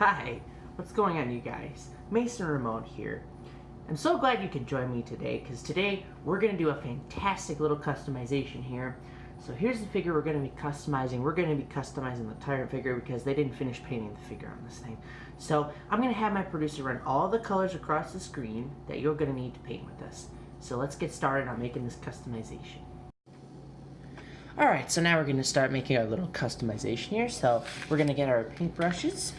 Hi, what's going on, you guys? Mason Ramon here. I'm so glad you could join me today, because today we're going to do a fantastic little customization here. So here's the figure we're going to be customizing. We're going to be customizing the Tyrant figure because they didn't finish painting the figure on this thing. So I'm going to have my producer run all the colors across the screen that you're going to need to paint with us. So let's get started on making this customization. Alright, so now we're going to start making our little customization here. So we're going to get our paint brushes.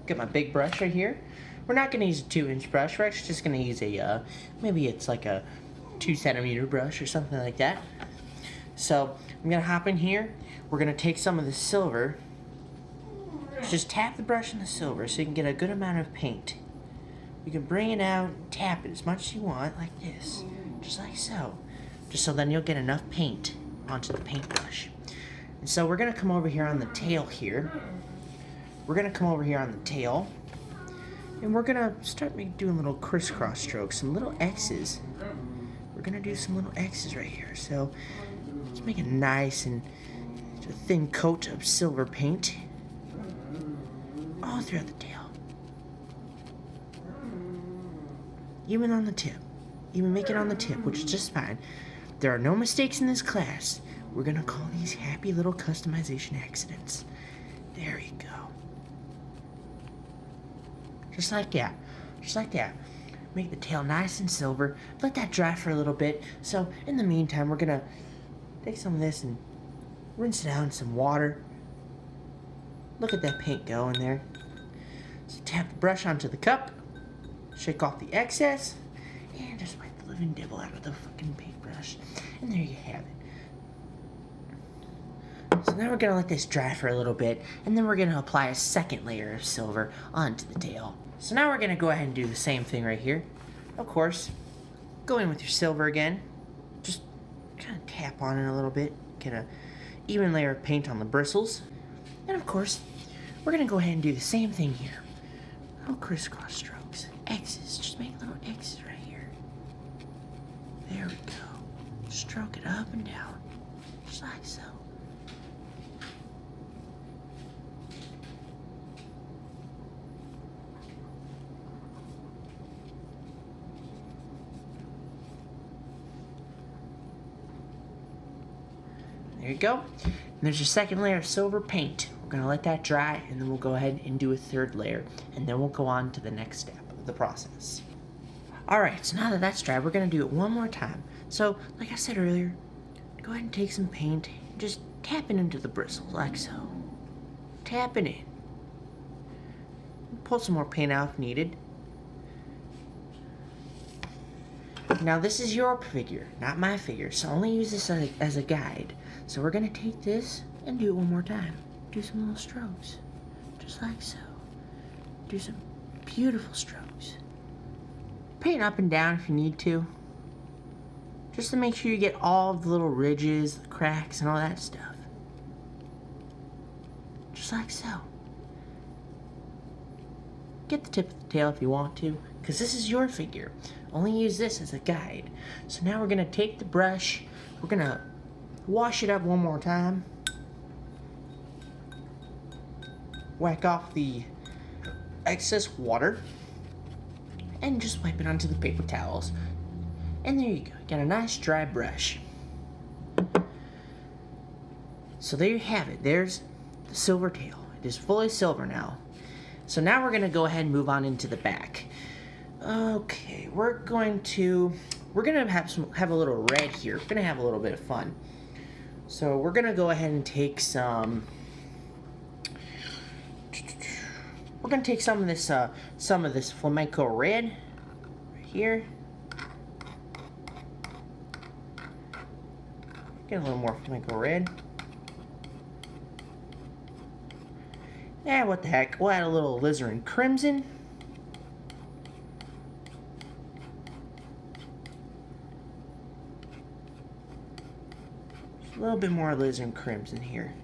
Get my big brush right here. We're not going to use a 2-inch brush. We're actually just going to use a, maybe it's like a 2-centimeter brush or something like that. So I'm going to hop in here. We're going to take some of the silver. Just tap the brush in the silver so you can get a good amount of paint. You can bring it out, tap it as much as you want, like this. Just like so. Just so then you'll get enough paint onto the paintbrush. And so we're going to come over here on the tail here. We're going to come over here on the tail, and we're going to start doing little crisscross strokes, some little X's. We're going to do some little X's right here. So let's make it nice and a thin coat of silver paint all throughout the tail. Even on the tip. Even make it on the tip, which is just fine. There are no mistakes in this class. We're going to call these happy little customization accidents. There you go. Just like that. Just like that. Make the tail nice and silver. Let that dry for a little bit. So, in the meantime, we're going to take some of this and rinse it out in some water. Look at that paint go in there. So, tap the brush onto the cup. Shake off the excess. And just wipe the living devil out of the fucking paintbrush. And there you have it. So now we're going to let this dry for a little bit, and then we're going to apply a second layer of silver onto the tail. So now we're going to go ahead and do the same thing right here. Of course, go in with your silver again. Just kind of tap on it a little bit. Get an even layer of paint on the bristles. And of course, we're going to go ahead and do the same thing here. Little crisscross strokes. X's. Just make little X's right here. There we go. Stroke it up and down. Just like so. There you go. And there's your second layer of silver paint. We're going to let that dry, and then we'll go ahead and do a third layer, and then we'll go on to the next step of the process. Alright, so now that that's dry, we're going to do it one more time. So, like I said earlier, go ahead and take some paint, and just tap it into the bristles, like so. Tap it in. Pull some more paint out if needed. Now this is your figure, not my figure, so only use this as a guide. So we're going to take this and do it one more time. Do some little strokes, just like so. Do some beautiful strokes. Paint up and down if you need to, just to make sure you get all the little ridges, the cracks, and all that stuff. Just like so. Get the tip of the tail if you want to, because this is your figure. Only use this as a guide. So now we're going to take the brush, we're going to wash it up one more time. Whack off the excess water. And just wipe it onto the paper towels. And there you go. Got a nice dry brush. So there you have it. There's the silver tail. It is fully silver now. So now we're going to go ahead and move on into the back. Okay, we're going to have a little red here. We're gonna have a little bit of fun. So we're gonna go ahead and take some. We're gonna take some of this flamenco red right here. Get a little more flamenco red. Yeah, what the heck? We'll add a little alizarin crimson. A little bit more alizarin crimson here.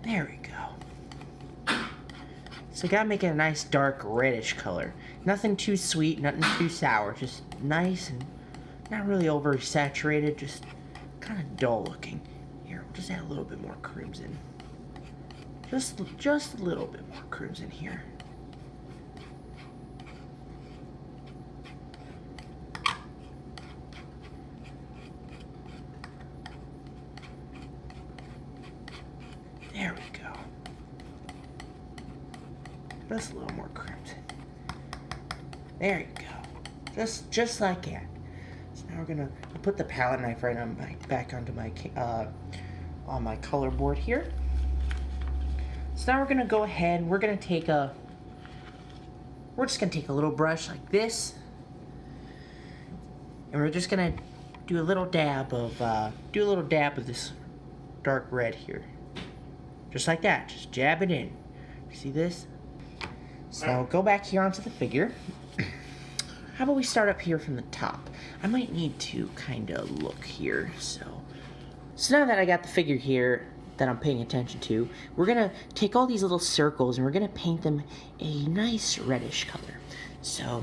There we go. So gotta make it a nice dark reddish color. Nothing too sweet, nothing too sour. Just nice and not really oversaturated. Just kind of dull looking. Here, we'll just add a little bit more crimson. Just a little bit more crimson here. There we go. Just a little more crimson. There you go. Just like that. So now we're gonna put the palette knife right on back onto my on my color board here. So now we're gonna go ahead. We're just gonna take a little brush like this, and we're just gonna do a little dab of this dark red here, just like that. Just jab it in. See this? So go back here onto the figure. How about we start up here from the top? I might need to kind of look here. So now that I got the figure here that I'm paying attention to, we're gonna take all these little circles and we're gonna paint them a nice reddish color. So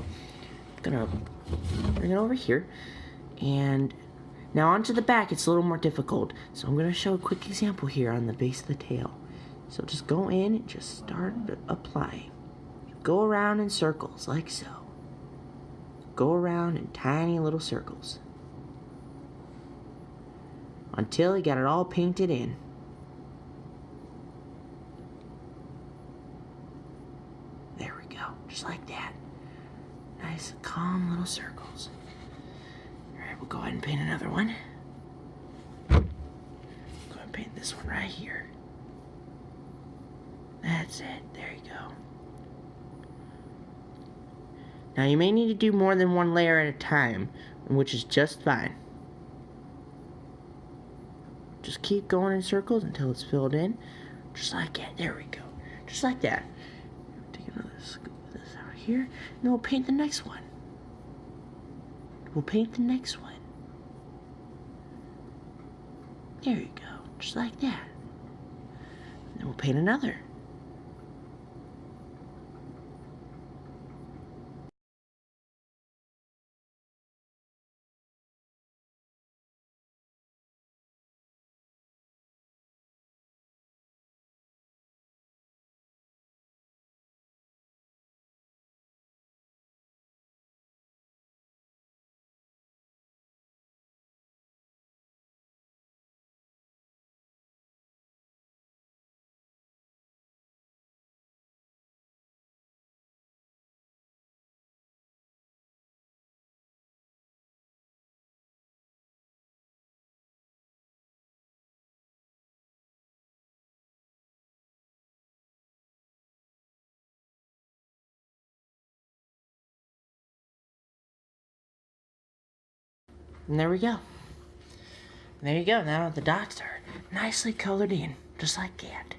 I'm gonna bring it over here, and now onto the back it's a little more difficult. So I'm gonna show a quick example here on the base of the tail. So just go in and just start applying. Go around in circles like so. Go around in tiny little circles until you got it all painted in. There we go, just like that. Nice, calm little circles. Alright, we'll go ahead and paint another one. Go ahead and paint this one right here. That's it, there you go. Now you may need to do more than one layer at a time, which is just fine. Just keep going in circles until it's filled in, just like that. There we go, just like that. Take another scoop of this out here, and then we'll paint the next one. We'll paint the next one. There you go, just like that. And then we'll paint another. And there we go. There you go. Now the dots are nicely colored in, just like that.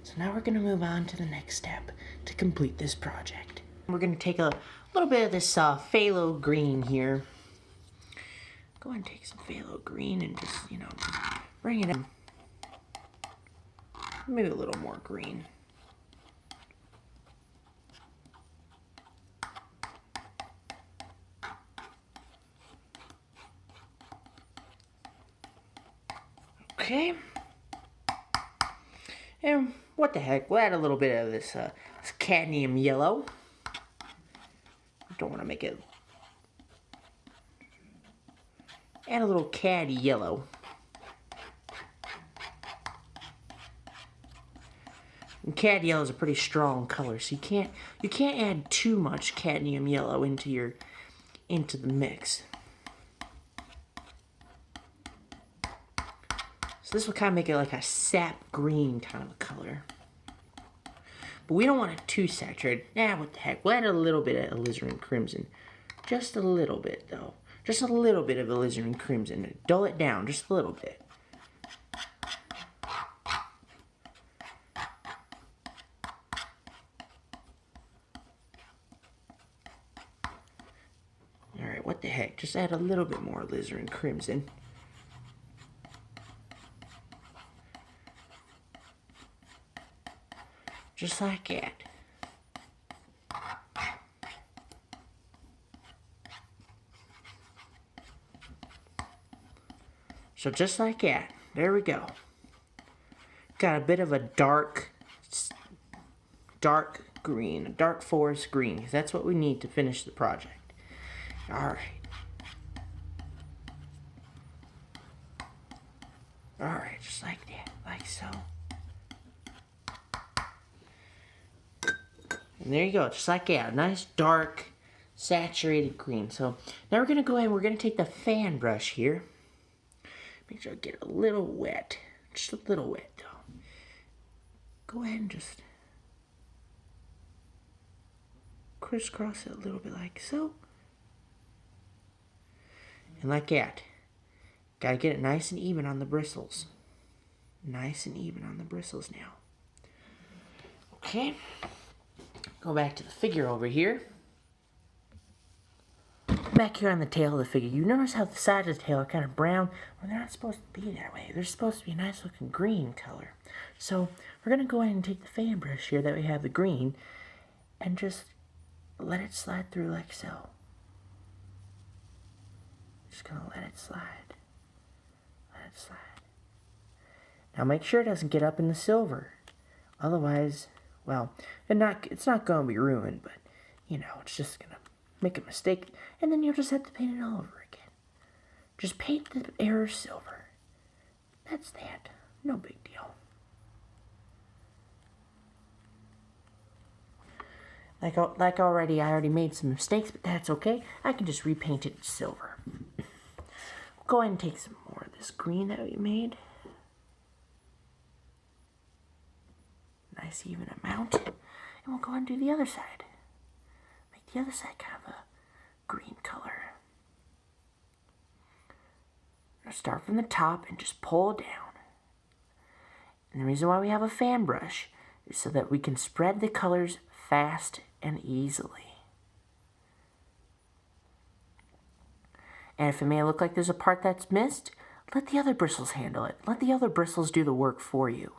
So now we're going to move on to the next step to complete this project. We're going to take a little bit of this phthalo green here. Go ahead and take some phthalo green and just, bring it in. Maybe a little more green. Okay, and what the heck, we'll add a little bit of this cadmium yellow. Don't want to make it. Add a little caddy yellow. And caddy yellow is a pretty strong color, so you can't add too much cadmium yellow into the mix. So this will kind of make it like a sap green kind of color. But we don't want it too saturated. What the heck. We'll add a little bit of alizarin crimson. Just a little bit, though. Just a little bit of alizarin crimson. Dull it down just a little bit. Alright, what the heck. Just add a little bit more alizarin crimson. Just like that. So just like that, there we go. Got a bit of a dark green, a dark forest green, because that's what we need to finish the project. Alright. Alright, just like that, like so. And there you go, just like that, a nice dark saturated green. So now we're going to go ahead and we're going to take the fan brush here. Make sure I get a little wet, just a little wet though. Go ahead and just crisscross it a little bit like so. And like that. Gotta get it nice and even on the bristles. Nice and even on the bristles now. Okay. Go back to the figure over here. Back here on the tail of the figure, you notice how the sides of the tail are kind of brown? Well, they're not supposed to be that way. They're supposed to be a nice looking green color. So we're going to go ahead and take the fan brush here that we have the green and just let it slide through like so. Just going to let it slide. Let it slide. Now make sure it doesn't get up in the silver. Otherwise, well, it's not going to be ruined, but, you know, it's just going to make a mistake, and then you'll just have to paint it all over again. Just paint the error silver. That's that. No big deal. Like already, I already made some mistakes, but that's okay. I can just repaint it silver. Go ahead and take some more of this green that we made. Nice even amount. And we'll go ahead and do the other side. Make the other side kind of a green color. Now start from the top and just pull down. And the reason why we have a fan brush is so that we can spread the colors fast and easily. And if it may look like there's a part that's missed, let the other bristles handle it. Let the other bristles do the work for you.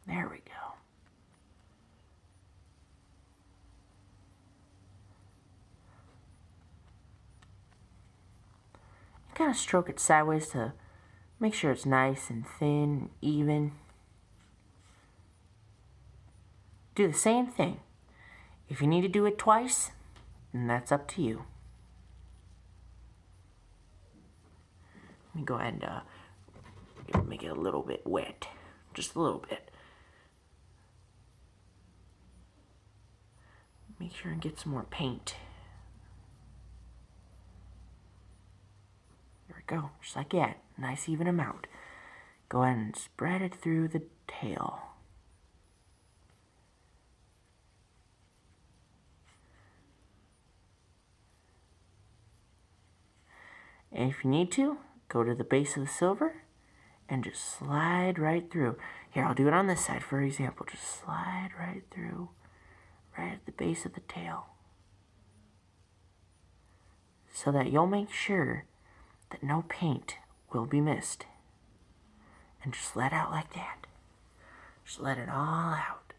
There we go. Kind of stroke it sideways to make sure it's nice and thin, even. Do the same thing. If you need to do it twice, then that's up to you. Let me go ahead and make it a little bit wet. Just a little bit. Make sure and get some more paint. There we go, just like that. Nice even amount. Go ahead and spread it through the tail. And if you need to, go to the base of the silver and just slide right through. Here, I'll do it on this side for example. Just slide right through, right at the base of the tail. So that you'll make sure that no paint will be missed. And just let out like that. Just let it all out.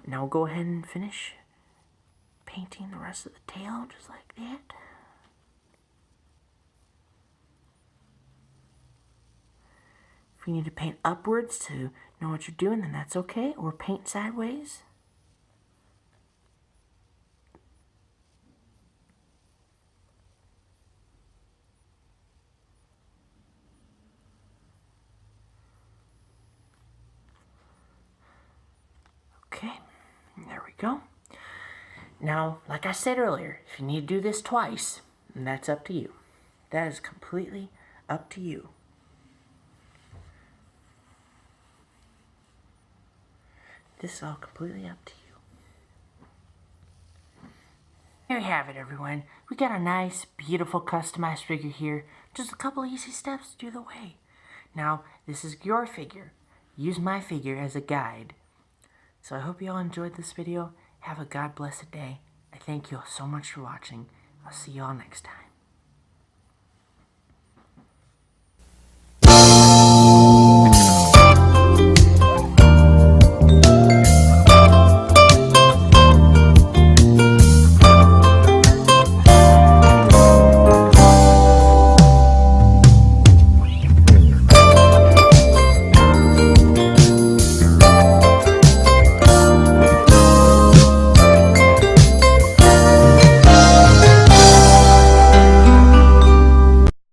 Now we'll go ahead and finish painting the rest of the tail just like that. If you need to paint upwards to know what you're doing, then that's okay. Or paint sideways. Okay, there we go. Now, like I said earlier, if you need to do this twice, then that's up to you. That is completely up to you. This is all completely up to you. There you have it, everyone. We got a nice, beautiful, customized figure here. Just a couple easy steps to do the way. Now, this is your figure. Use my figure as a guide. So I hope you all enjoyed this video. Have a God blessed day. I thank you all so much for watching. I'll see you all next time.